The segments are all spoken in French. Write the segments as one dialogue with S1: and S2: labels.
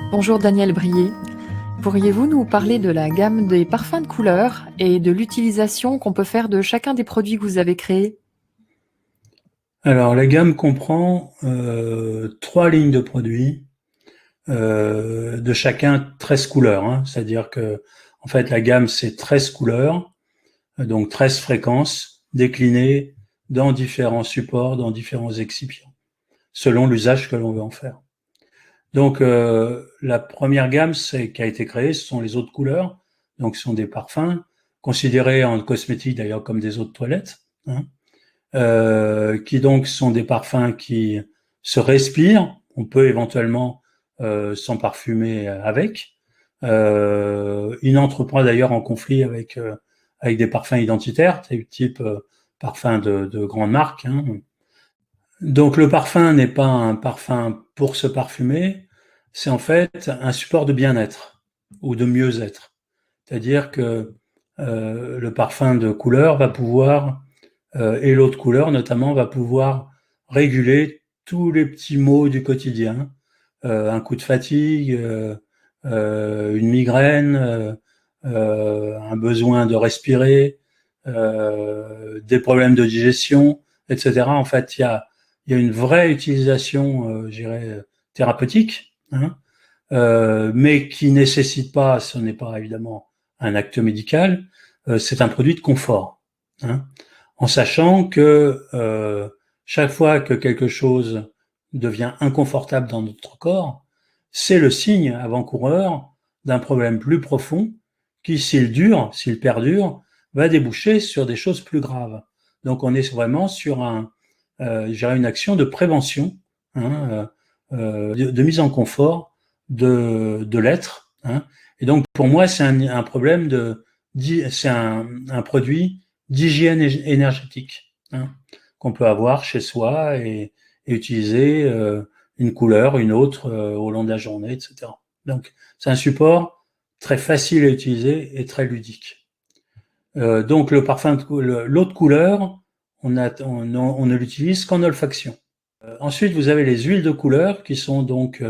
S1: Bonjour Daniel Brier. Pourriez-vous nous parler de la gamme des parfums de couleurs et de l'utilisation qu'on peut faire de chacun des produits que vous avez créés?
S2: Alors, la gamme comprend 3 lignes de produits, de chacun 13 couleurs, hein. C'est-à-dire que, en fait, la gamme, c'est 13 couleurs, donc 13 fréquences déclinées dans différents supports, dans différents excipients, selon l'usage que l'on veut en faire. Donc, la première gamme qui a été créée, ce sont les eaux de couleur. Donc, ce sont des parfums, considérés en cosmétique d'ailleurs comme des eaux de toilette, hein, qui donc sont des parfums qui se respirent. On peut éventuellement s'en parfumer avec. Il n'entre pas d'ailleurs en conflit avec des parfums identitaires, type parfum de grande marque, hein. Donc le parfum n'est pas un parfum pour se parfumer, c'est en fait un support de bien-être ou de mieux-être. C'est-à-dire que le parfum de couleur va pouvoir et l'eau de couleur notamment va pouvoir réguler tous les petits maux du quotidien, un coup de fatigue, une migraine, un besoin de respirer, des problèmes de digestion, etc. En fait, il y a une vraie utilisation, je dirais, thérapeutique, hein, mais qui nécessite pas, ce n'est pas évidemment un acte médical, c'est un produit de confort, hein, en sachant que chaque fois que quelque chose devient inconfortable dans notre corps, c'est le signe avant-coureur d'un problème plus profond qui, s'il perdure, va déboucher sur des choses plus graves. Donc on est vraiment sur je dirais une action de prévention, hein, de mise en confort de l'être, hein. Et donc pour moi c'est un problème c'est un produit d'hygiène énergétique, hein, qu'on peut avoir chez soi et utiliser une couleur, une autre au long de la journée, etc. Donc c'est un support très facile à utiliser et très ludique. Donc le parfum, l'eau de couleur, on ne l'utilise qu'en olfaction. Ensuite, vous avez les huiles de couleur qui sont donc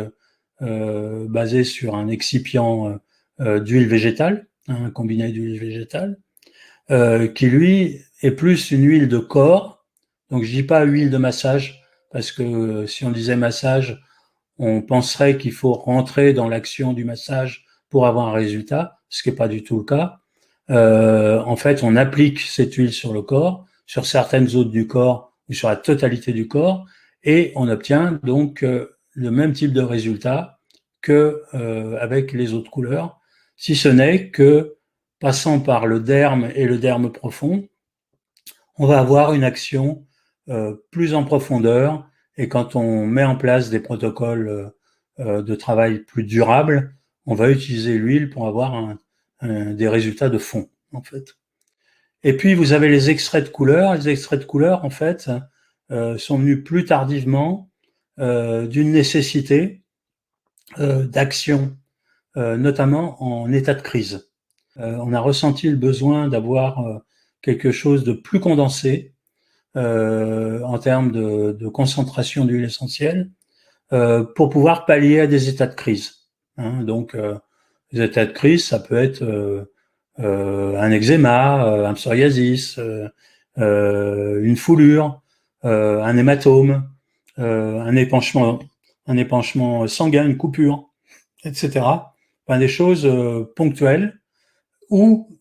S2: basées sur un excipient d'huile végétale, hein, un combiné d'huile végétale, qui lui est plus une huile de corps. Donc je dis pas huile de massage parce que si on disait massage, on penserait qu'il faut rentrer dans l'action du massage pour avoir un résultat, ce qui n'est pas du tout le cas. En fait, on applique cette huile sur le corps, sur certaines zones du corps ou sur la totalité du corps, et on obtient donc le même type de résultat que avec les autres couleurs, si ce n'est que passant par le derme et le derme profond, on va avoir une action plus en profondeur, et quand on met en place des protocoles de travail plus durables, on va utiliser l'huile pour avoir des résultats de fond, en fait. Et puis, vous avez les extraits de couleurs. Les extraits de couleurs, en fait, sont venus plus tardivement d'une nécessité d'action, notamment en état de crise. On a ressenti le besoin d'avoir quelque chose de plus condensé en termes de concentration d'huile essentielle pour pouvoir pallier à des états de crise, hein. Donc, les états de crise, ça peut être un eczéma, un psoriasis, une foulure, un hématome, un épanchement sanguin, une coupure, etc. Enfin, des choses ponctuelles ou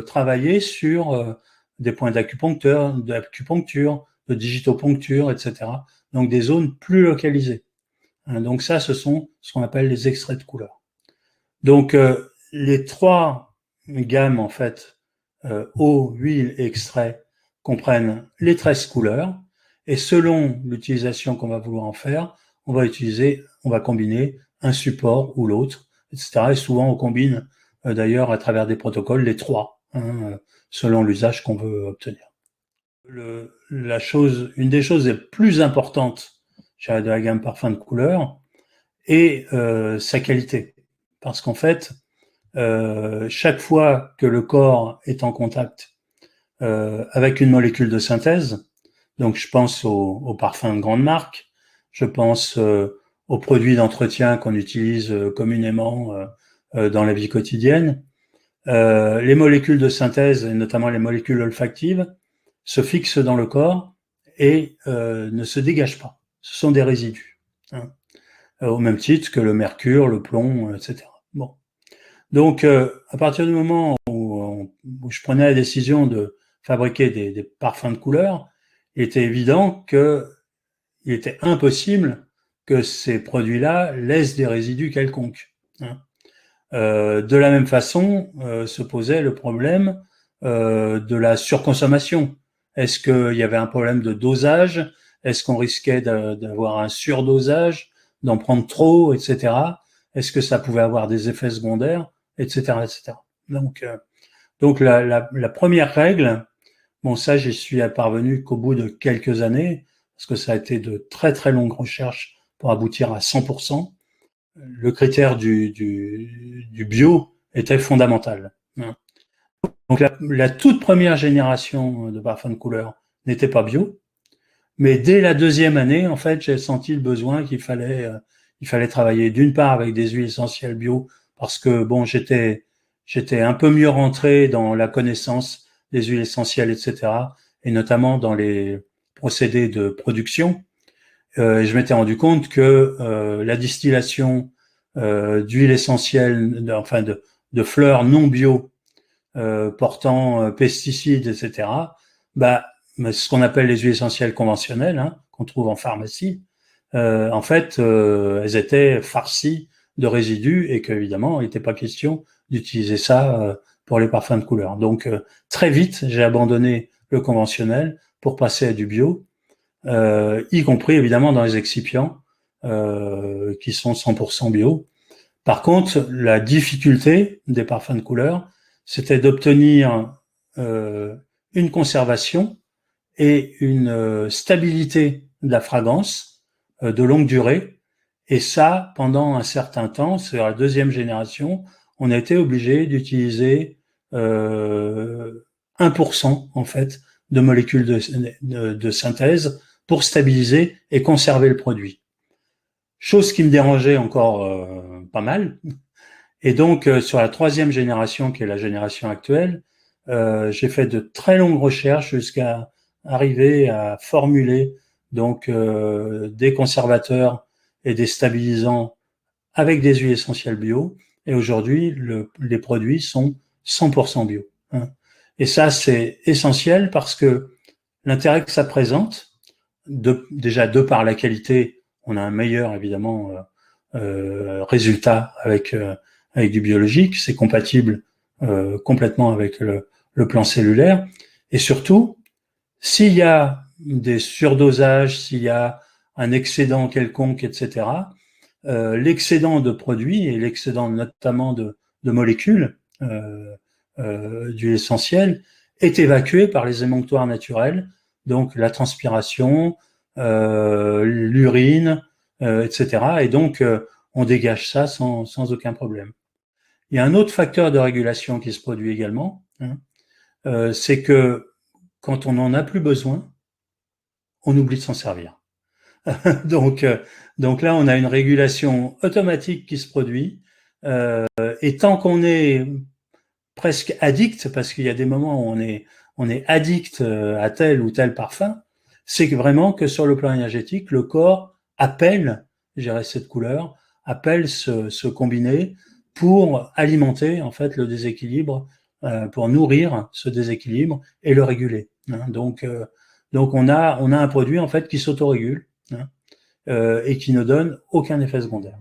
S2: travailler sur des points d'acupuncture, de digitopuncture, etc. Donc des zones plus localisées, hein. Donc ça, ce sont ce qu'on appelle les extraits de couleur. Donc les 3 gammes, en fait, eau, huile et extrait, comprennent les 13 couleurs, et selon l'utilisation qu'on va vouloir en faire, on va combiner un support ou l'autre, etc. Et souvent on combine d'ailleurs à travers des protocoles les 3, hein, selon l'usage qu'on veut obtenir. Une des choses les plus importantes de la gamme parfum de couleurs est sa qualité. Parce qu'en fait, chaque fois que le corps est en contact avec une molécule de synthèse, donc je pense aux parfums de grande marque, je pense aux produits d'entretien qu'on utilise communément dans la vie quotidienne, les molécules de synthèse, et notamment les molécules olfactives, se fixent dans le corps et ne se dégagent pas. Ce sont des résidus, hein, au même titre que le mercure, le plomb, etc. Bon. Donc, à partir du moment où je prenais la décision de fabriquer des parfums de couleur, il était évident qu'il était impossible que ces produits-là laissent des résidus quelconques, hein. De la même façon, se posait le problème de la surconsommation. Est-ce qu'il y avait un problème de dosage? Est-ce qu'on risquait d'avoir un surdosage, d'en prendre trop, etc. Est-ce que ça pouvait avoir des effets secondaires, etc., etc. Donc la première règle, bon, ça, j'y suis parvenu qu'au bout de quelques années, parce que ça a été de très très longues recherches pour aboutir à 100%. Le critère du bio était fondamental. Donc la toute première génération de parfums de couleur n'était pas bio, mais dès la deuxième année, en fait, j'ai senti le besoin qu'il fallait travailler d'une part avec des huiles essentielles bio, parce que bon, j'étais un peu mieux rentré dans la connaissance des huiles essentielles, etc., et notamment dans les procédés de production. Et je m'étais rendu compte que la distillation d'huiles essentielles, enfin de fleurs non bio portant pesticides, etc., bah, ce qu'on appelle les huiles essentielles conventionnelles, hein, qu'on trouve en pharmacie, en fait, elles étaient farcies de résidus et qu'évidemment, il n'était pas question d'utiliser ça pour les parfums de couleur. Donc, très vite, j'ai abandonné le conventionnel pour passer à du bio, y compris évidemment dans les excipients qui sont 100% bio. Par contre, la difficulté des parfums de couleur, c'était d'obtenir une conservation et une stabilité de la fragrance de longue durée. Et ça, pendant un certain temps, c'est la deuxième génération, on a été obligé d'utiliser 1% en fait de molécules de synthèse pour stabiliser et conserver le produit. Chose qui me dérangeait encore pas mal. Et donc, sur la troisième génération, qui est la génération actuelle, j'ai fait de très longues recherches jusqu'à arriver à formuler donc des conservateurs et des stabilisants avec des huiles essentielles bio. Et aujourd'hui, les produits sont 100% bio, hein. Et ça, c'est essentiel parce que l'intérêt que ça présente, déjà de par la qualité, on a un meilleur évidemment résultat avec du biologique, c'est compatible complètement avec le plan cellulaire. Et surtout, s'il y a des surdosages, s'il y a un excédent quelconque, etc., l'excédent de produits et l'excédent notamment de molécules d'huile essentielle est évacué par les émonctoires naturels, donc la transpiration, l'urine, etc. Et donc, on dégage ça sans aucun problème. Il y a un autre facteur de régulation qui se produit également, hein, c'est que quand on n'en a plus besoin, on oublie de s'en servir. donc là, on a une régulation automatique qui se produit, et tant qu'on est presque addict, parce qu'il y a des moments où on est addict à tel ou tel parfum, c'est que vraiment que sur le plan énergétique, le corps appelle, je dirais, cette couleur, appelle ce combiné pour alimenter en fait le déséquilibre, pour nourrir ce déséquilibre et le réguler, hein. Donc on a un produit en fait qui s'autorégule, hein, et qui ne donne aucun effet secondaire.